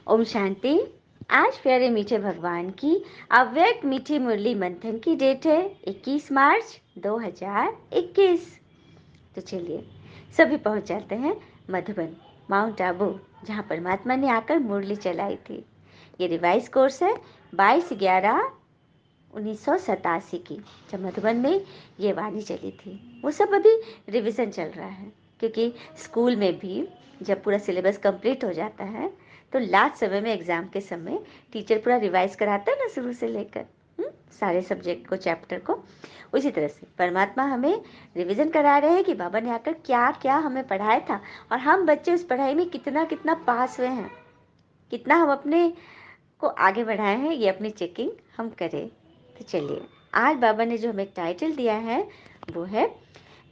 ओम शांति। आज प्यारे मीठे भगवान की अव्यक्त मीठी मुरली मंथन की डेट है 21 मार्च 2021। तो चलिए सभी पहुंच जाते हैं मधुबन, माउंट आबू, जहां परमात्मा ने आकर मुरली चलाई थी। ये रिवाइज कोर्स है 22/11/1987 की, जब मधुबन में ये वाणी चली थी। वो सब अभी रिवीजन चल रहा है, क्योंकि स्कूल में भी जब पूरा सिलेबस कंप्लीट हो जाता है तो लास्ट समय में एग्जाम के समय टीचर पूरा रिवाइज कराता है ना, शुरू से लेकर सारे सब्जेक्ट को, चैप्टर को। उसी तरह से परमात्मा हमें रिवीजन करा रहे हैं कि बाबा ने आकर क्या क्या हमें पढ़ाया था और हम बच्चे उस पढ़ाई में कितना कितना पास हुए हैं, कितना हम अपने को आगे बढ़ाए हैं, ये अपनी चेकिंग हम करें। तो चलिए, आज बाबा ने जो हमें टाइटल दिया है वो है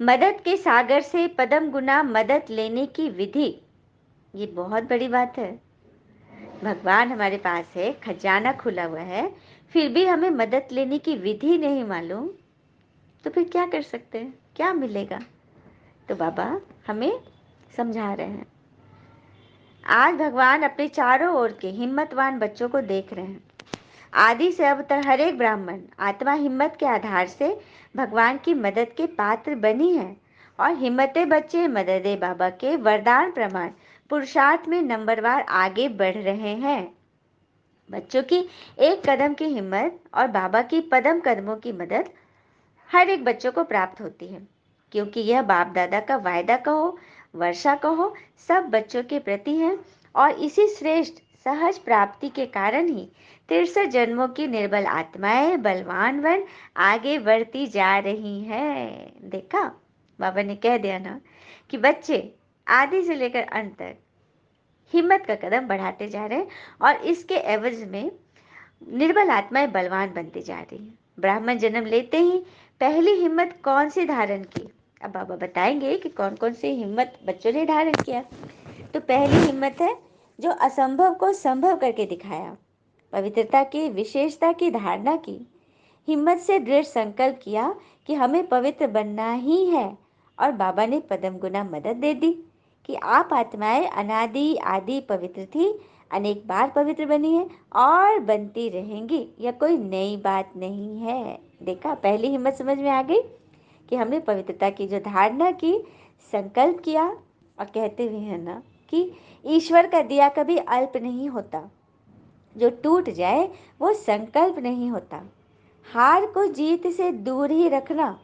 मदद के सागर से पदम गुना मदद लेने की विधि। ये बहुत बड़ी बात है। भगवान हमारे पास है, खजाना खुला हुआ है, फिर भी हमें मदद लेने की विधि नहीं मालूम, तो फिर क्या कर सकते हैं, क्या मिलेगा? तो बाबा हमें समझा रहे हैं। आज भगवान अपने चारों ओर के हिम्मतवान बच्चों को देख रहे हैं। आदि से अब तक हर एक ब्राह्मण आत्मा हिम्मत के आधार से भगवान की मदद के पात्र बनी है, और हिम्मते बच्चे मददे बाबा के वरदान प्रमाण पुरुषार्थ में नंबरवार आगे बढ़ रहे हैं। बच्चों की एक कदम की हिम्मत और बाबा की पदम कदमों की मदद हर एक बच्चों को प्राप्त होती है, क्योंकि यह बाप दादा का वायदा कहो, वर्षा कहो, सब बच्चों के प्रति है। और इसी श्रेष्ठ सहज प्राप्ति के कारण ही 63 जन्मों की निर्बल आत्माएं बलवान बन आगे बढ़ती जा रही हैं। देखा, बाबा ने कह दिया ना कि बच्चे आदि से लेकर अंत तक हिम्मत का कदम बढ़ाते जा रहे हैं, और इसके एवज में निर्बल आत्माएं बलवान बनती जा रही हैं। ब्राह्मण जन्म लेते ही पहली हिम्मत कौन सी धारण की? अब बाबा बताएंगे कि कौन कौन सी हिम्मत बच्चों ने धारण किया। तो पहली हिम्मत है जो असंभव को संभव करके दिखाया, पवित्रता की विशेषता की धारणा की, हिम्मत से दृढ़ संकल्प किया कि हमें पवित्र बनना ही है, और बाबा ने पदम गुना मदद दे दी कि आप आत्माएं अनादि आदि पवित्र थी, अनेक बार पवित्र बनी है और बनती रहेंगी। यह कोई नई बात नहीं है। देखा, पहली हिम्मत समझ में आ गई कि हमने पवित्रता की जो धारणा की, संकल्प किया, और कहते हुए हैं ना कि ईश्वर का दिया कभी अल्प नहीं होता, जो टूट जाए वो संकल्प नहीं होता। हार को जीत से दूर ही रखना,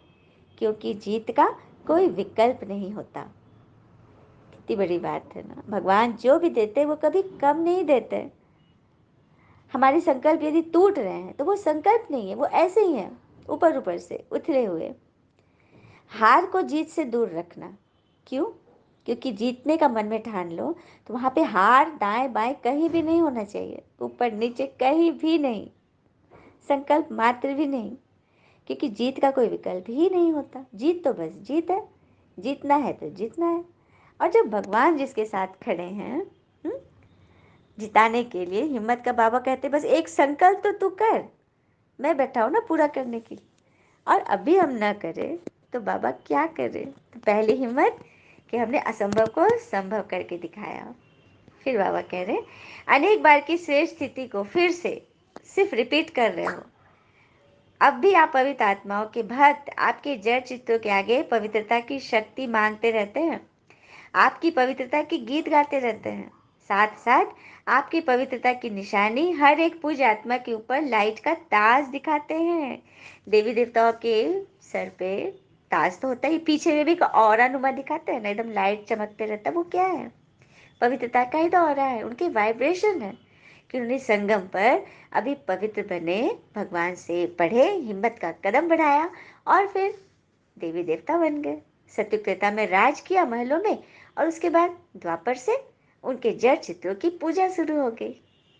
क्योंकि जीत का कोई विकल्प नहीं होता। कितनी बड़ी बात है ना। भगवान जो भी देते वो कभी कम नहीं देते। हमारे संकल्प यदि टूट रहे हैं तो वो संकल्प नहीं है, वो ऐसे ही है, ऊपर ऊपर से उथले हुए। हार को जीत से दूर रखना, क्यों? क्योंकि जीतने का मन में ठान लो तो वहां पे हार दाएं बाएं कहीं भी नहीं होना चाहिए, ऊपर नीचे कहीं भी नहीं, संकल्प मात्र भी नहीं, क्योंकि जीत का कोई विकल्प ही नहीं होता। जीत तो बस जीत है, जीतना है तो जीतना है। और जब भगवान जिसके साथ खड़े हैं जिताने के लिए, हिम्मत का बाबा कहते बस एक संकल्प तो तू कर, मैं बैठा हूं ना पूरा करने के लिए। और अभी हम ना करें तो बाबा क्या करे? तो पहली हिम्मत कि हमने असंभव को संभव करके दिखाया। फिर बाबा कह रहे अनेक बार की श्रेष्ठ स्थिति को फिर से सिर्फ रिपीट कर रहे हो। अब भी आप पवित्र आत्माओं के भक्त आपके जड़ चित्रों के आगे पवित्रता की शक्ति मांगते रहते हैं, आपकी पवित्रता की गीत गाते रहते हैं। साथ साथ आपकी पवित्रता की निशानी हर एक पूज्य आत्मा के ऊपर लाइट का ताज दिखाते हैं। देवी देवताओं के सर पे ताज तो होता ही, पीछे में भी एक ऑरा नुमा दिखाते हैं ना, एकदम लाइट चमकते रहता है। वो क्या है? पवित्रता का ही तो ऑरा है, उनके वाइब्रेशन है कि उन्होंने संगम पर अभी पवित्र बने, भगवान से पढ़े, हिम्मत का कदम बढ़ाया, और फिर देवी देवता बन गए। सत्युग त्रेता में राज किया महलों में, और उसके बाद द्वापर से उनके जड़ चित्रों की पूजा शुरू हो गई।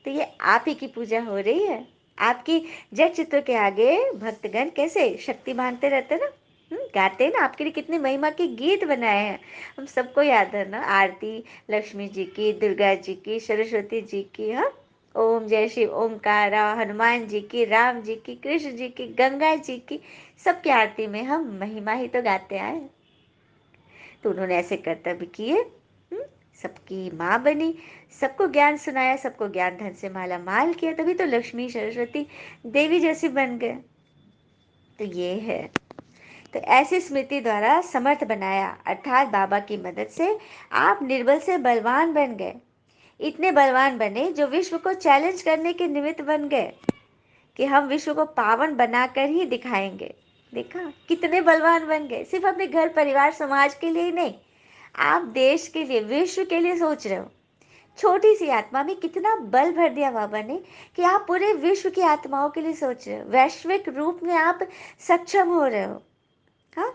तो ये आप ही की पूजा हो रही है। आपकी जड़ चित्रों के आगे भक्तगण कैसे शक्ति मानते रहते ना, गाते हैं ना, आपके लिए कितनी महिमा के गीत बनाए हैं, हम सबको याद है ना। आरती लक्ष्मी जी की, दुर्गा जी की, सरस्वती जी की, हाँ, ओम जय शिव ओमकारा, हनुमान जी की, राम जी की, कृष्ण जी की, गंगा जी की, सबकी आरती में हम महिमा ही तो गाते आए। तो उन्होंने ऐसे कर्तव्य किए, सबकी माँ बनी, सबको ज्ञान सुनाया, सबको ज्ञान धन से माला माल किया, तभी तो लक्ष्मी सरस्वती देवी जैसी बन गए। तो ये है, तो ऐसी स्मृति द्वारा समर्थ बनाया, अर्थात बाबा की मदद से आप निर्बल से बलवान बन गए। इतने बलवान बने जो विश्व को चैलेंज करने के निमित्त बन गए कि हम विश्व को पावन बनाकर ही दिखाएंगे। देखा कितने बलवान बन गए, सिर्फ अपने घर परिवार समाज के लिए ही नहीं, आप देश के लिए, विश्व के लिए सोच रहे हो। छोटी सी आत्मा में कितना बल भर दिया बाबा ने कि आप पूरे विश्व की आत्माओं के लिए सोच रहे हो, वैश्विक रूप में आप सक्षम हो रहे हो। हाँ,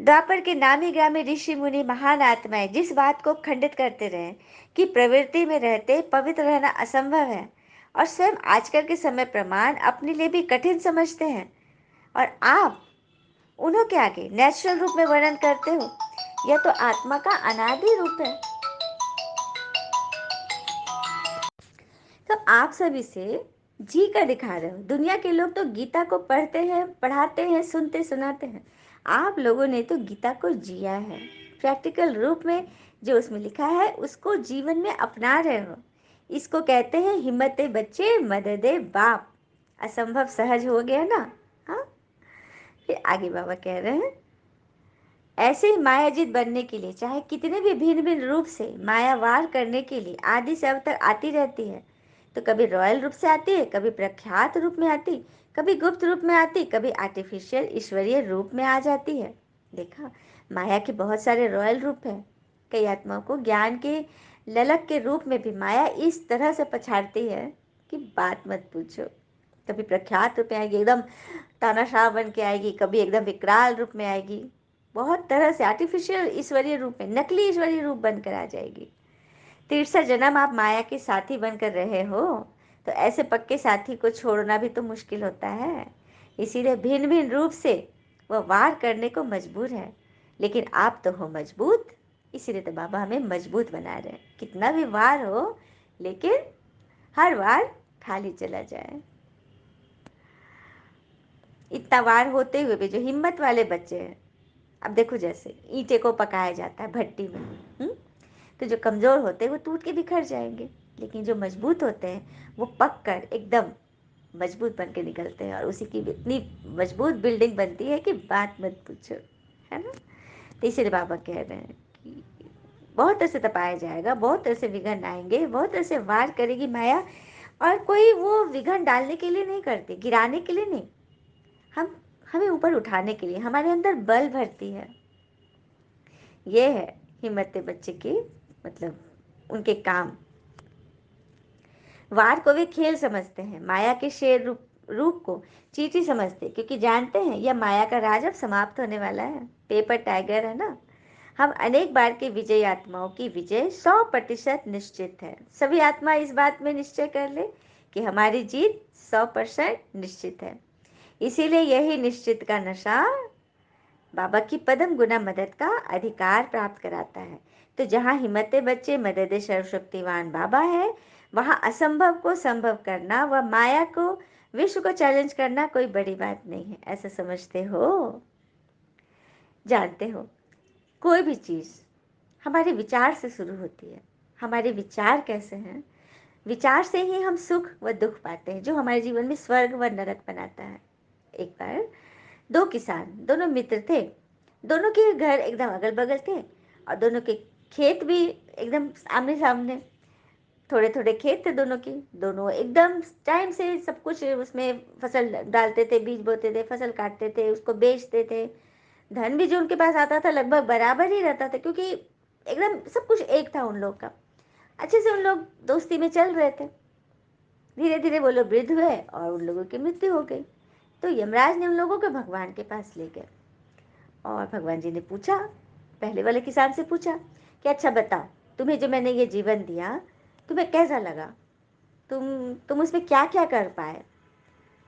द्वापर के नामी ग्रामी ऋषि मुनि महान आत्माएं जिस बात को खंडित करते रहे कि प्रवृत्ति में रहते पवित्र रहना असंभव है, और स्वयं आजकल के समय प्रमाण अपने लिए भी कठिन समझते हैं, और आप उन्हों के आगे नेचुरल रूप में वर्णन करते हो। यह तो आत्मा का अनादि रूप है। तो आप सभी से जी कर दिखा रहे हो। दुनिया के लोग तो गीता को पढ़ते हैं, पढ़ाते हैं, सुनते सुनाते हैं, आप लोगों ने तो गीता को जिया है, प्रैक्टिकल रूप में जो उसमें लिखा है उसको जीवन में अपना रहे हो। इसको कहते हैं हिम्मते बच्चे मददे बाप। असंभव सहज हो गया ना। हाँ, फिर आगे बाबा कह रहे हैं, ऐसे ही मायाजीत बनने के लिए चाहे कितने भी भिन्न भिन्न रूप से माया वार करने के लिए आदि से अब तक आती रहती है। तो कभी रॉयल रूप से आती है, कभी प्रख्यात रूप में आती, कभी गुप्त रूप में आती, कभी आर्टिफिशियल ईश्वरीय रूप में आ जाती है। देखा, माया के बहुत सारे रॉयल रूप हैं। कई आत्माओं को ज्ञान के ललक के रूप में भी माया इस तरह से पछाड़ती है कि बात मत पूछो। कभी प्रख्यात रूप में आएगी, एकदम तानाशाह बन के आएगी, कभी एकदम विकराल रूप में आएगी, बहुत तरह से आर्टिफिशियल ईश्वरीय रूप में, नकली ईश्वरीय रूप बनकर आ जाएगी। 63 जन्म आप माया के साथी बनकर रहे हो, तो ऐसे पक्के साथी को छोड़ना भी तो मुश्किल होता है। इसीलिए भिन्न भिन्न रूप से वह वार करने को मजबूर है, लेकिन आप तो हो मजबूत, इसीलिए तो बाबा हमें मजबूत बना रहे हैं। कितना भी वार हो, लेकिन हर वार खाली चला जाए। इतना वार होते हुए भी जो हिम्मत वाले बच्चे हैं, अब देखो जैसे ईंटे को पकाया जाता है भट्टी में, तो जो कमज़ोर होते हैं वो टूट के बिखर जाएंगे, लेकिन जो मजबूत होते हैं वो पक कर एकदम मजबूत बन के निकलते हैं, और उसी की इतनी मजबूत बिल्डिंग बनती है कि बात मत पूछो, है ना। तो इसीलिए बाबा कह रहे हैं कि बहुत तरह से तपाया जाएगा, बहुत तरह से विघ्न आएंगे, बहुत तरह से वार करेगी माया, और कोई वो विघ्न डालने के लिए नहीं करती, गिराने के लिए नहीं, हम हमें ऊपर उठाने के लिए, हमारे अंदर बल भरती है। ये है हिम्मत बच्चे की, मतलब उनके काम। वार को वे खेल समझते हैं, माया के शेर रूप को चींटी समझते, क्योंकि जानते हैं यह माया का राज अब समाप्त होने वाला है। पेपर टाइगर है ना। हम अनेक बार के विजयी आत्माओं की विजय 100% निश्चित है। सभी आत्मा इस बात में निश्चय कर ले कि हमारी जीत 100% निश्चित है। इसीलिए यही निश्चित का नशा बाबा की पदम गुना मदद का अधिकार प्राप्त कराता है। तो जहाँ हिम्मते बच्चे मदद सर्वशक्तिवान बाबा है, वहाँ असंभव को संभव करना व माया को, विश्व को चैलेंज करना कोई बड़ी बात नहीं है। ऐसा समझते हो? जानते हो, कोई भी चीज़ हमारे विचार से शुरू होती है। हमारे विचार कैसे हैं? विचार से ही हम सुख व दुख पाते हैं, जो हमारे जीवन में स्वर्ग व नरक बनाता है। एक बार दो किसान, दोनों मित्र थे, दोनों के घर एकदम अगल बगल थे, और दोनों के खेत भी एकदम आमने सामने। थोड़े थोड़े खेत थे दोनों के, दोनों एकदम टाइम से सब कुछ उसमें फसल डालते थे, बीज बोते थे, फसल काटते थे, उसको बेचते थे। धन भी जो उनके पास आता था लगभग बराबर ही रहता था, क्योंकि एकदम सब कुछ एक था उन लोग का। अच्छे से उन लोग दोस्ती में चल रहे थे। धीरे धीरे वो लोग वृद्ध हुए और उन लोगों की मृत्यु हो गई। तो यमराज ने उन लोगों को भगवान के पास ले गए, और भगवान जी ने पूछा, पहले वाले किसान से पूछा कि अच्छा बताओ, तुम्हें जो मैंने ये जीवन दिया तुम्हें कैसा लगा, तुम उसमें क्या क्या कर पाए,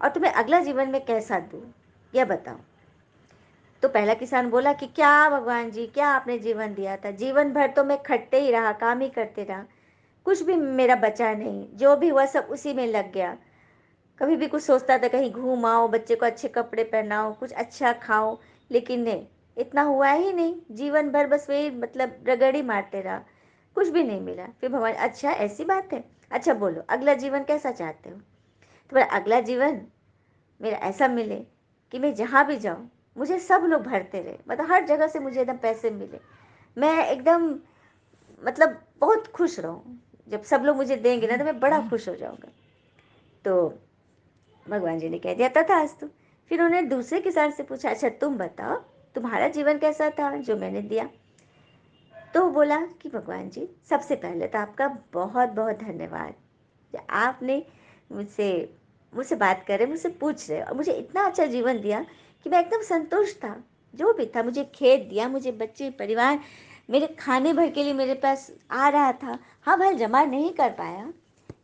और तुम्हें अगला जीवन में कैसा दूँ, यह बताओ। तो पहला किसान बोला कि क्या भगवान जी, क्या आपने जीवन दिया था, जीवन भर तो मैं खटते ही रहा, काम ही करते रहा, कुछ भी मेरा बचा नहीं, जो भी हुआ सब उसी में लग गया। कभी भी कुछ सोचता था कहीं घूम आओ, बच्चे को अच्छे कपड़े पहनाओ, कुछ अच्छा खाओ, लेकिन नहीं, इतना हुआ ही नहीं। जीवन भर बस वही मतलब रगड़ ही मारते रहा। कुछ भी नहीं मिला। फिर भगवान, अच्छा ऐसी बात है, अच्छा बोलो अगला जीवन कैसा चाहते हो? तो बोला, अगला जीवन मेरा ऐसा मिले कि मैं जहाँ भी जाऊँ मुझे सब लोग भरते रहे, मतलब हर जगह से मुझे एकदम पैसे मिले, मैं एकदम मतलब बहुत खुश रहूँ, जब सब लोग मुझे देंगे ना तो मैं बड़ा खुश हो जाऊँगा। तो भगवान जी ने कह दिया तथास्तु। फिर उन्होंने दूसरे किसान से पूछा, अच्छा तुम बताओ तुम्हारा जीवन कैसा था जो मैंने दिया? तो बोला कि भगवान जी, सबसे पहले तो आपका बहुत बहुत धन्यवाद, कि आपने मुझसे मुझसे बात कर रहे, मुझसे पूछ रहे और मुझे इतना अच्छा जीवन दिया कि मैं एकदम संतुष्ट था। जो भी था, मुझे खेत दिया, मुझे बच्चे परिवार, मेरे खाने भर के लिए मेरे पास आ रहा था। हाँ भाई, जमा नहीं कर पाया,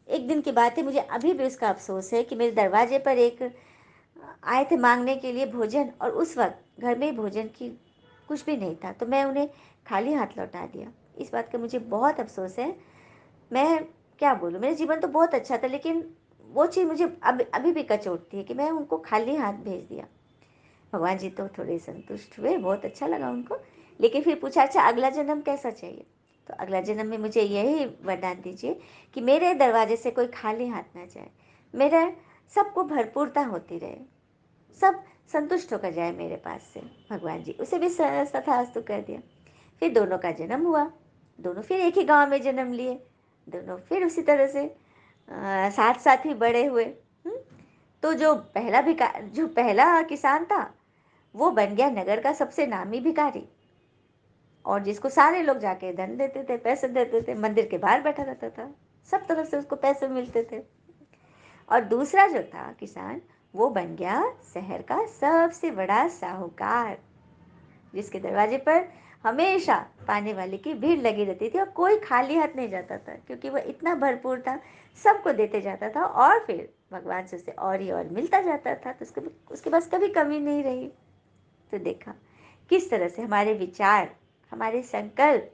एक दिन की बात है, मुझे अभी भी उसका अफसोस है कि मेरे दरवाजे पर एक आए थे मांगने के लिए भोजन, और उस वक्त घर में भोजन की कुछ भी नहीं था, तो मैं उन्हें खाली हाथ लौटा दिया। इस बात का मुझे बहुत अफसोस है। मैं क्या बोलूँ, मेरा जीवन तो बहुत अच्छा था, लेकिन वो चीज़ मुझे अभी भी कचोटती है कि मैं उनको खाली हाथ भेज दिया। भगवान जी तो थोड़े संतुष्ट हुए, बहुत अच्छा लगा उनको। लेकिन फिर पूछा, अच्छा अगला जन्म कैसा चाहिए? तो अगला जन्म में मुझे यही वरदान दीजिए कि मेरे दरवाजे से कोई खाली हाथ ना जाए, मेरा सबको भरपूरता होती रहे, सब संतुष्ट होकर जाए मेरे पास से। भगवान जी उसे भी तथास्तु कर दिया। फिर दोनों का जन्म हुआ, दोनों फिर एक ही गांव में जन्म लिए, दोनों फिर उसी तरह से साथ साथ ही बड़े हुए। हम्म? तो जो पहला किसान था वो बन गया नगर का सबसे नामी भिखारी, और जिसको सारे लोग जाके धन देते थे, पैसे देते थे, मंदिर के बाहर बैठा रहता था, सब तरफ से उसको पैसे मिलते थे। और दूसरा जो था किसान, वो बन गया शहर का सबसे बड़ा साहूकार, जिसके दरवाजे पर हमेशा पाने वाले की भीड़ लगी रहती थी, और कोई खाली हाथ नहीं जाता था, क्योंकि वह इतना भरपूर था, सबको देते जाता था, और फिर भगवान से उसे और ही और मिलता जाता था, तो उसके पास कभी कमी नहीं रही। तो देखा किस तरह से हमारे विचार, हमारे संकल्प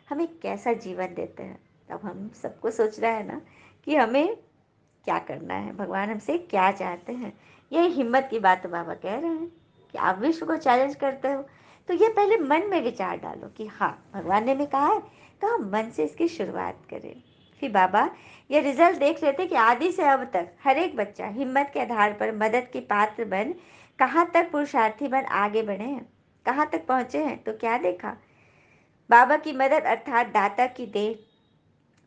हमें कैसा जीवन देते हैं। अब हम सबको सोच रहा है ना कि हमें क्या करना है, भगवान हमसे क्या चाहते हैं। यही हिम्मत की बात तो बाबा कह रहे हैं कि आप विश्व को चैलेंज करते हो, तो ये पहले मन में विचार डालो कि हाँ भगवान ने भी कहा है, तो हम मन से इसकी शुरुआत करें। फिर बाबा ये रिजल्ट देख लेते कि आदि से अब तक हर एक बच्चा हिम्मत के आधार पर मदद की पात्र बन कहाँ तक पुरुषार्थी बन आगे बढ़े हैं, कहाँ तक पहुँचे हैं। तो क्या देखा, बाबा की मदद अर्थात दाता की देन,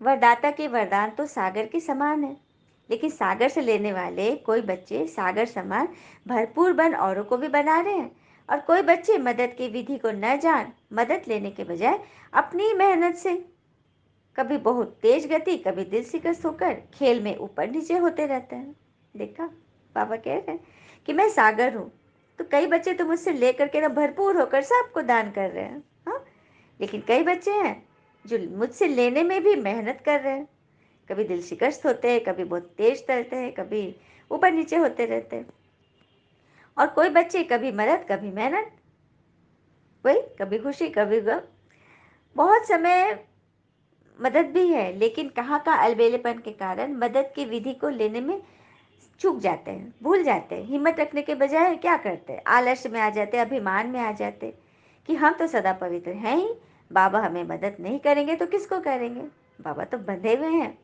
वह दाता के वरदान तो सागर के समान है, लेकिन सागर से लेने वाले कोई बच्चे सागर समान भरपूर बन औरों को भी बना रहे हैं, और कोई बच्चे मदद की विधि को न जान मदद लेने के बजाय अपनी मेहनत से कभी बहुत तेज गति, कभी दिल शिकस्त होकर खेल में ऊपर नीचे होते रहते हैं। देखा, बाबा कह रहे हैं कि मैं सागर हूँ, तो कई बच्चे तो मुझसे लेकर के ना भरपूर होकर सबको दान कर रहे हैं, हाँ, लेकिन कई बच्चे हैं जो मुझसे लेने में भी मेहनत कर रहे हैं, कभी दिल शिकस्त होते हैं, कभी बहुत तेज तैरते हैं, कभी ऊपर नीचे होते रहते हैं। और कोई बच्चे कभी मदद कभी मेहनत, वही कभी खुशी कभी गम। बहुत समय मदद भी है, लेकिन कहाँ का अलबेलेपन के कारण मदद की विधि को लेने में चूक जाते हैं, भूल जाते हैं। हिम्मत रखने के बजाय क्या करते हैं, आलस्य में आ जाते हैं, अभिमान में आ जाते हैं कि हम तो सदा पवित्र हैं ही, बाबा हमें मदद नहीं करेंगे तो किसको करेंगे, बाबा तो बंधे हुए हैं।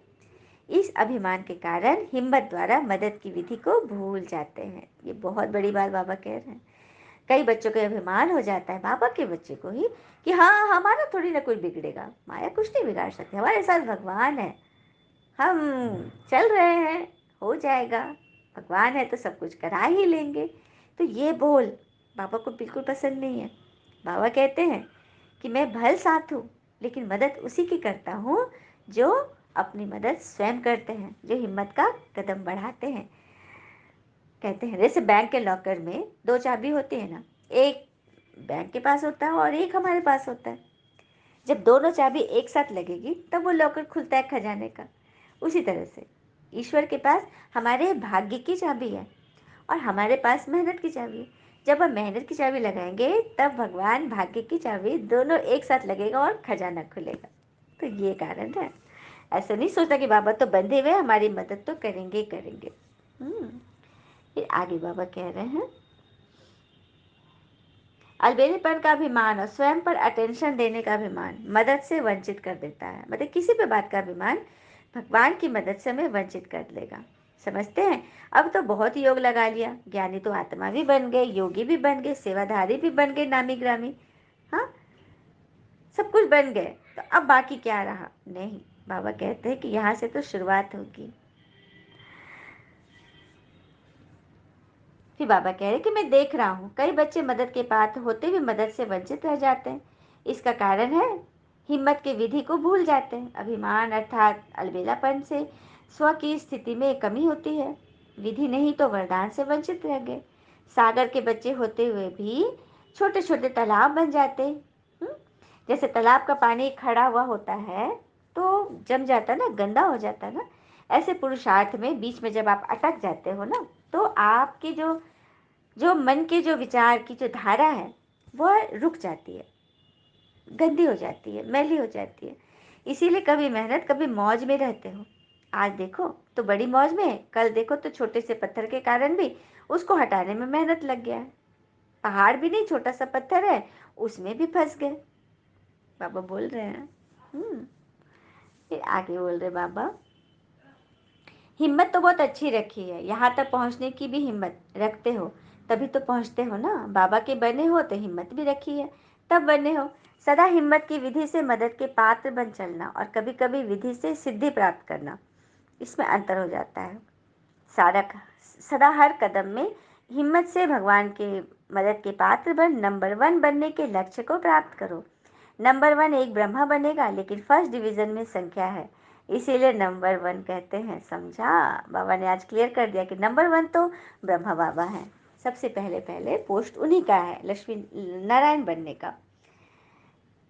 इस अभिमान के कारण हिम्मत द्वारा मदद की विधि को भूल जाते हैं। ये बहुत बड़ी बात बाबा कह रहे हैं। कई बच्चों को अभिमान हो जाता है, बाबा के बच्चे को ही, कि हाँ हमारा थोड़ी ना कोई बिगड़ेगा, माया कुछ नहीं बिगाड़ सकती, हमारे साथ भगवान है, हम चल रहे हैं, हो जाएगा, भगवान है तो सब कुछ करा ही लेंगे। तो ये बोल बाबा को बिल्कुल पसंद नहीं है। बाबा कहते हैं कि मैं भल साथ हूँ, लेकिन मदद उसी की करता हूँ जो अपनी मदद स्वयं करते हैं, जो हिम्मत का कदम बढ़ाते हैं। कहते हैं जैसे बैंक के लॉकर में दो चाबी होती है ना, एक बैंक के पास होता है और एक हमारे पास होता है। जब दोनों चाबी एक साथ लगेगी तब वो लॉकर खुलता है खजाने का। उसी तरह से ईश्वर के पास हमारे भाग्य की चाबी है और हमारे पास मेहनत की चाबी है। जब हम मेहनत की चाबी लगाएंगे तब भगवान भाग्य की चाबी, दोनों एक साथ लगेगा और खजाना खुलेगा। तो ये कारण है। ऐसा नहीं सोचना कि बाबा तो बंधे हुए, हमारी मदद तो करेंगे ही करेंगे। फिर आगे बाबा कह रहे हैं, अलबेलेपन का अभिमान और स्वयं पर अटेंशन देने का अभिमान मदद से वंचित कर देता है। मतलब किसी भी बात का अभिमान भगवान की मदद से हमें वंचित कर देगा। समझते हैं? अब तो बहुत योग लगा लिया, ज्ञानी तो आत्मा भी बन गए, योगी भी बन गए, सेवाधारी भी बन गए, नामी ग्रामी, हाँ, सब कुछ बन गए, तो अब बाकी क्या रहा? नहीं, बाबा कहते हैं कि यहाँ से तो शुरुआत होगी। फिर बाबा कह रहे कि मैं देख रहा हूँ कई बच्चे मदद के पात्र होते हुए मदद से वंचित रह जाते हैं। इसका कारण है हिम्मत के विधि को भूल जाते हैं। अभिमान अर्थात अलबेलापन से स्व की स्थिति में कमी होती है। विधि नहीं तो वरदान से वंचित रह गए। सागर के बच्चे होते हुए भी छोटे छोटे तालाब बन जाते। जैसे तालाब का पानी खड़ा हुआ होता है तो जम जाता ना, गंदा हो जाता ना, ऐसे पुरुषार्थ में बीच में जब आप अटक जाते हो ना, तो आपके जो जो मन के जो विचार की जो धारा है वह रुक जाती है, गंदी हो जाती है, मैली हो जाती है। इसीलिए कभी मेहनत कभी मौज में रहते हो। आज देखो तो बड़ी मौज में, कल देखो तो छोटे से पत्थर के कारण भी उसको हटाने में मेहनत लग गया है। पहाड़ भी नहीं, छोटा सा पत्थर है, उसमें भी फंस गए। बाबा बोल रहे हैं। फिर आगे बोल रहे बाबा, हिम्मत तो बहुत अच्छी रखी है, यहाँ तक पहुँचने की भी हिम्मत रखते हो तभी तो पहुँचते हो ना। बाबा के बने हो तो हिम्मत भी रखी है तब बने हो। सदा हिम्मत की विधि से मदद के पात्र बन चलना और कभी कभी विधि से सिद्धि प्राप्त करना, इसमें अंतर हो जाता है। सारा सदा हर कदम में हिम्मत से भगवान के मदद के पात्र बन नंबर 1 बनने के लक्ष्य को प्राप्त करो। नंबर 1 एक ब्रह्मा बनेगा, लेकिन फर्स्ट डिवीजन में संख्या है, इसीलिए नंबर 1 कहते हैं। समझा? बाबा ने आज क्लियर कर दिया कि नंबर 1 तो ब्रह्मा बाबा हैं। सबसे पहले पहले पोस्ट उन्हीं का है, लक्ष्मी नारायण बनने का।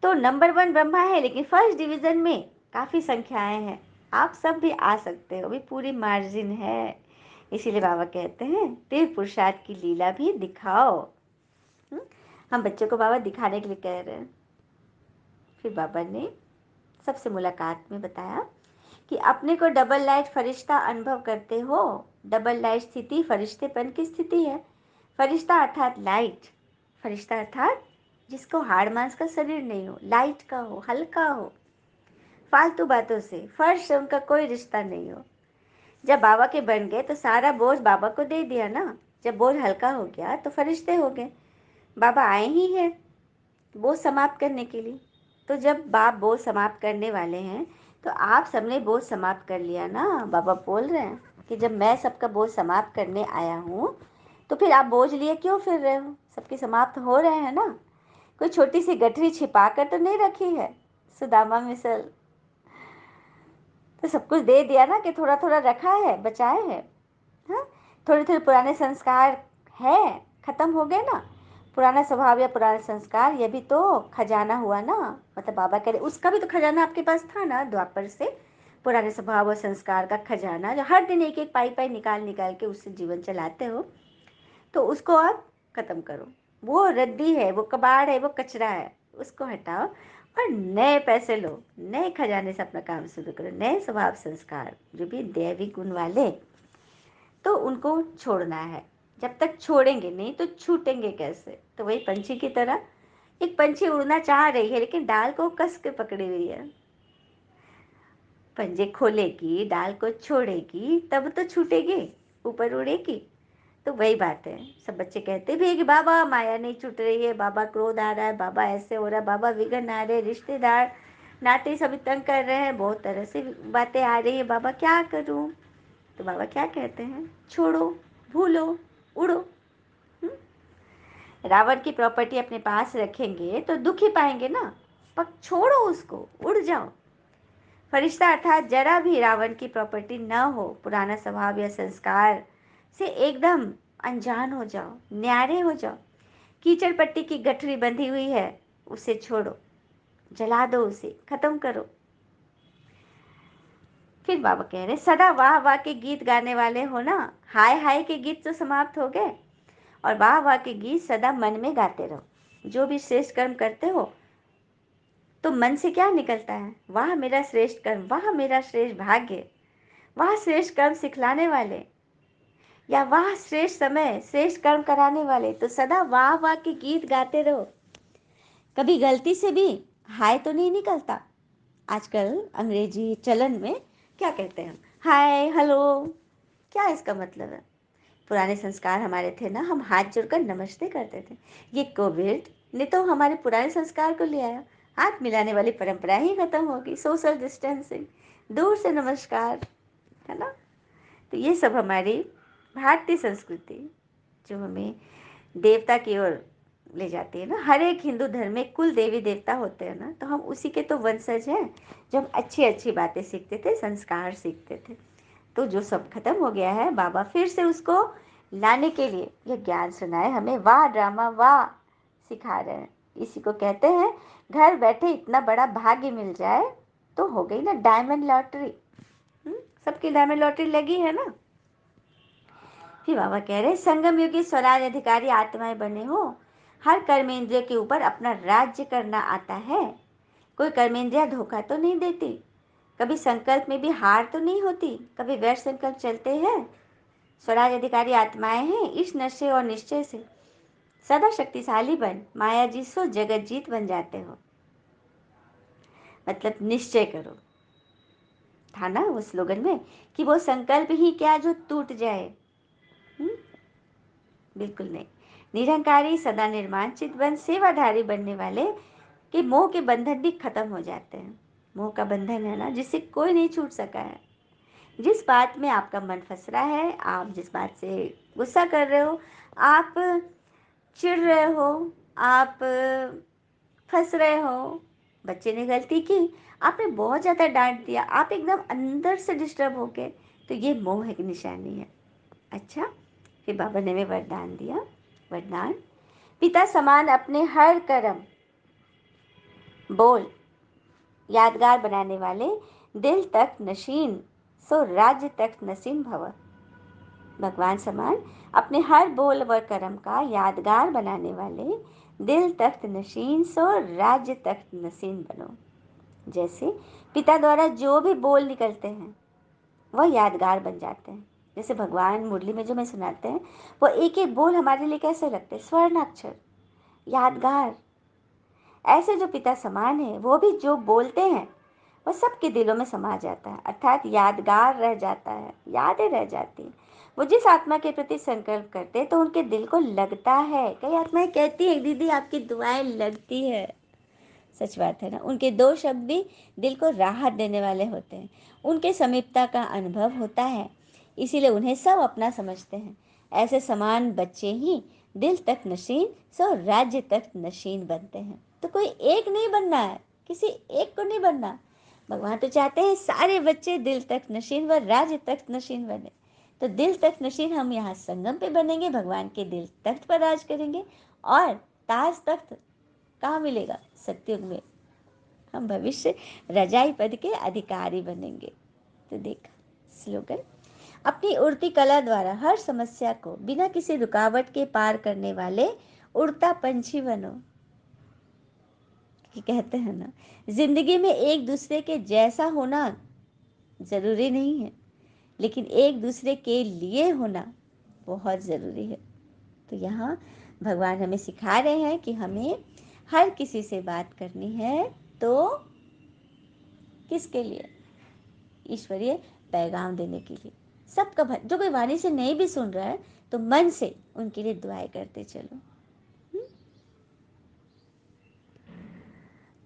तो नंबर 1 ब्रह्मा है, लेकिन फर्स्ट डिवीजन में काफ़ी संख्याएं हैं। आप सब भी आ सकते हो, भी पूरी मार्जिन है। इसीलिए बाबा कहते हैं तीव्र पुरुषार्थ की लीला भी दिखाओ। हम बच्चों को बाबा दिखाने के लिए कह रहे हैं। फिर बाबा ने सबसे मुलाकात में बताया कि अपने को डबल लाइट फरिश्ता अनुभव करते हो। डबल लाइट स्थिति फरिश्तेपन की स्थिति है। फरिश्ता अर्थात लाइट, फरिश्ता अर्थात जिसको हाड़ मांस का शरीर नहीं हो, लाइट का हो, हल्का हो, फालतू बातों से, फर्श से उनका कोई रिश्ता नहीं हो। जब बाबा के बन गए तो सारा बोझ बाबा को दे दिया ना। जब बोझ हल्का हो गया तो फरिश्ते हो गए। बाबा आए ही हैं बोझ समाप्त करने के लिए। तो जब बाप बोझ समाप्त करने वाले हैं तो आप सबने बोझ समाप्त कर लिया ना। बाबा बोल रहे हैं कि जब मैं सबका बोझ समाप्त करने आया हूँ तो फिर आप बोझ लिए क्यों फिर रहे हो? सबके समाप्त हो रहे हैं ना। कोई छोटी सी गठरी छिपा कर तो नहीं रखी है सुदामा मिसल। तो सब कुछ दे दिया ना, कि थोड़ा थोड़ा रखा है, बचाए है। हाँ, थोड़े थोड़े पुराने संस्कार है, खत्म हो गए ना। पुराना स्वभाव या पुराने संस्कार, ये भी तो खजाना हुआ ना। मतलब बाबा कह रहे उसका भी तो खजाना आपके पास था ना द्वापर से। पुराने स्वभाव और संस्कार का खजाना, जो हर दिन एक एक पाई पाई निकाल निकाल के उससे जीवन चलाते हो, तो उसको आप खत्म करो। वो रद्दी है, वो कबाड़ है, वो कचरा है, उसको हटाओ और नए पैसे लो, नए खजाने से अपना काम शुरू करो। नए स्वभाव संस्कार जो भी दैवी गुण वाले, तो उनको छोड़ना है। जब तक छोड़ेंगे नहीं तो छूटेंगे कैसे? तो वही पंछी की तरह, एक पंछी उड़ना चाह रही है लेकिन डाल को कस के पकड़ी हुई है। पंजे खोलेगी, डाल को छोड़ेगी, तब तो छूटेगी, ऊपर उड़ेगी। तो वही बात है। सब बच्चे कहते भी है कि बाबा माया नहीं छूट रही है, बाबा क्रोध आ रहा है, बाबा ऐसे हो रहा है, बाबा विघ्न आ रहे, रिश्तेदार नाते सभी तंग कर रहे हैं, बहुत तरह से बातें आ रही है, बाबा क्या करूं? तो बाबा क्या कहते हैं? छोड़ो, भूलो, उड़ो। रावण की प्रॉपर्टी अपने पास रखेंगे तो दुख ही पाएंगे ना। पर छोड़ो उसको, उड़ जाओ। फरिश्ता अर्थात जरा भी रावण की प्रॉपर्टी न हो, पुराना स्वभाव या संस्कार से एकदम अनजान हो जाओ, न्यारे हो जाओ। कीचड़ पट्टी की गठरी बंधी हुई है, उसे छोड़ो, जला दो, उसे खत्म करो। फिर बाबा कह रहे सदा वाह वाह के गीत गाने वाले हो ना। हाय हाय के गीत तो समाप्त हो गए और वाह वाह के गीत सदा मन में गाते रहो। जो भी श्रेष्ठ कर्म करते हो तो मन से क्या निकलता है? वाह मेरा श्रेष्ठ कर्म, वाह मेरा श्रेष्ठ भाग्य, वाह श्रेष्ठ कर्म सिखलाने वाले। या वाह श्रेष्ठ समय, श्रेष्ठ कर्म कराने वाले, तो सदा वाह वाह के गीत गाते रहो। कभी गलती से भी हाय तो नहीं निकलता। आजकल अंग्रेजी चलन में क्या कहते हैं हम, हाय हेलो, क्या इसका मतलब है? पुराने संस्कार हमारे थे ना, हम हाथ जोड़कर नमस्ते करते थे। ये कोविड ने तो हमारे पुराने संस्कार को ले आया। हाथ मिलाने वाली परंपरा ही खत्म होगी, सोशल डिस्टेंसिंग, दूर से नमस्कार, है ना। तो ये सब हमारी भारतीय संस्कृति जो हमें देवता की ओर ले जाती है ना। हर एक हिंदू धर्म में कुल देवी देवता होते हैं ना, तो हम उसी के तो वंशज हैं, जो हम अच्छी अच्छी बातें सीखते थे, संस्कार सीखते थे। तो जो सब खत्म हो गया है, बाबा फिर से उसको लाने के लिए ये ज्ञान सुनाए हमें, वाह ड्रामा वाह सिखा रहे हैं। इसी को कहते हैं घर बैठे इतना बड़ा भाग्य मिल जाए तो हो गई ना डायमंड लॉटरी। सबकी डायमंड लॉटरी लगी है ना। फिर बाबा कह रहे संगम युगी स्वराज अधिकारी आत्माएं बने हो, हर कर्मेंद्रिय के ऊपर अपना राज्य करना आता है। कोई कर्मेंद्रिया धोखा तो नहीं देती, कभी संकल्प में भी हार तो नहीं होती, कभी व्यर्थ संकल्प चलते हैं। स्वराज अधिकारी आत्माएं हैं, इस नशे और निश्चय से सदा शक्तिशाली बन माया जी सो जगत जीत बन जाते हो। मतलब निश्चय करो, था ना वो स्लोगन में कि वो संकल्प ही क्या जो टूट जाए। बिल्कुल नहीं। निरंकारी सदा निर्माणचित बन सेवाधारी बनने वाले कि मोह के बंधन भी खत्म हो जाते हैं। मोह का बंधन है ना, जिससे कोई नहीं छूट सका है। जिस बात में आपका मन फंस रहा है, आप जिस बात से गुस्सा कर रहे हो, आप चिढ़ रहे हो, आप फंस रहे हो, बच्चे ने गलती की, आपने बहुत ज़्यादा डांट दिया, आप एकदम अंदर से डिस्टर्ब हो गए, तो ये मोह की निशानी है। अच्छा, फिर बाबा ने हमें वरदान दिया। वरदान, पिता समान अपने हर कर्म बोल यादगार बनाने वाले, दिल तक नशीन सो राज्य तक नसीम भव। भगवान समान अपने हर बोल व कर्म का यादगार बनाने वाले, दिल तख्त नशीन सो राज्य तख्त नसीन बनो। जैसे पिता द्वारा जो भी बोल निकलते हैं वह यादगार बन जाते हैं। जैसे भगवान मुरली में जो मैं सुनाते हैं, वो एक एक बोल हमारे लिए कैसे लगते हैं, स्वर्ण अक्षर, यादगार। ऐसे जो पिता समान है, वो भी जो बोलते हैं वह सबके दिलों में समा जाता है, अर्थात यादगार रह जाता है, यादें रह जाती हैं। वो जिस आत्मा के प्रति संकल्प करते हैं तो उनके दिल को लगता है। कई आत्माएं कहती हैं दीदी आपकी दुआएं लगती है, सच बात है ना। उनके दो शब्द भी दिल को राहत देने वाले होते हैं, उनके समीपता का अनुभव होता है, इसीलिए उन्हें सब अपना समझते हैं। ऐसे समान बच्चे ही दिल तक नशीन सो राज्य तक नशीन बनते हैं। तो कोई एक नहीं बनना है, किसी एक को नहीं बनना। भगवान तो चाहते हैं सारे बच्चे दिल तक नशीन व राज्य तक नशीन बने। तो दिल तक नशीन हम यहाँ संगम पे बनेंगे, भगवान के दिल तख्त पर राज करेंगे, और ताज तख्त कहाँ मिलेगा, सत्युग में। हम भविष्य रजाई पद के अधिकारी बनेंगे। तो देखा स्लोगन, अपनी उड़ती कला द्वारा हर समस्या को बिना किसी रुकावट के पार करने वाले उड़ता पंछी बनो। कि कहते हैं ना, जिंदगी में एक दूसरे के जैसा होना जरूरी नहीं है, लेकिन एक दूसरे के लिए होना बहुत ज़रूरी है। तो यहाँ भगवान हमें सिखा रहे हैं कि हमें हर किसी से बात करनी है तो किसके लिए, ईश्वरीय पैगाम देने के लिए। सबका जो कोई वाणी से नहीं भी सुन रहा है तो मन से उनके लिए दुआएं करते चलो।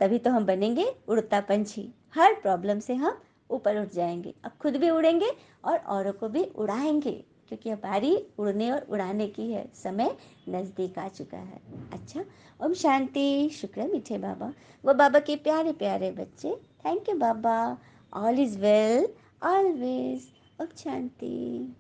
तभी तो हम बनेंगे उड़ता पंछी। हर प्रॉब्लम से हम ऊपर उठ जाएंगे, अब खुद भी उड़ेंगे और औरों को भी उड़ाएंगे, क्योंकि अब बारी उड़ने और उड़ाने की है, समय नज़दीक आ चुका है। अच्छा, ओम शांति। शुक्र है मीठे बाबा, वो बाबा के प्यारे प्यारे बच्चे। थैंक यू बाबा, ऑल इज़ वेल ऑलवेज। ओम शांति।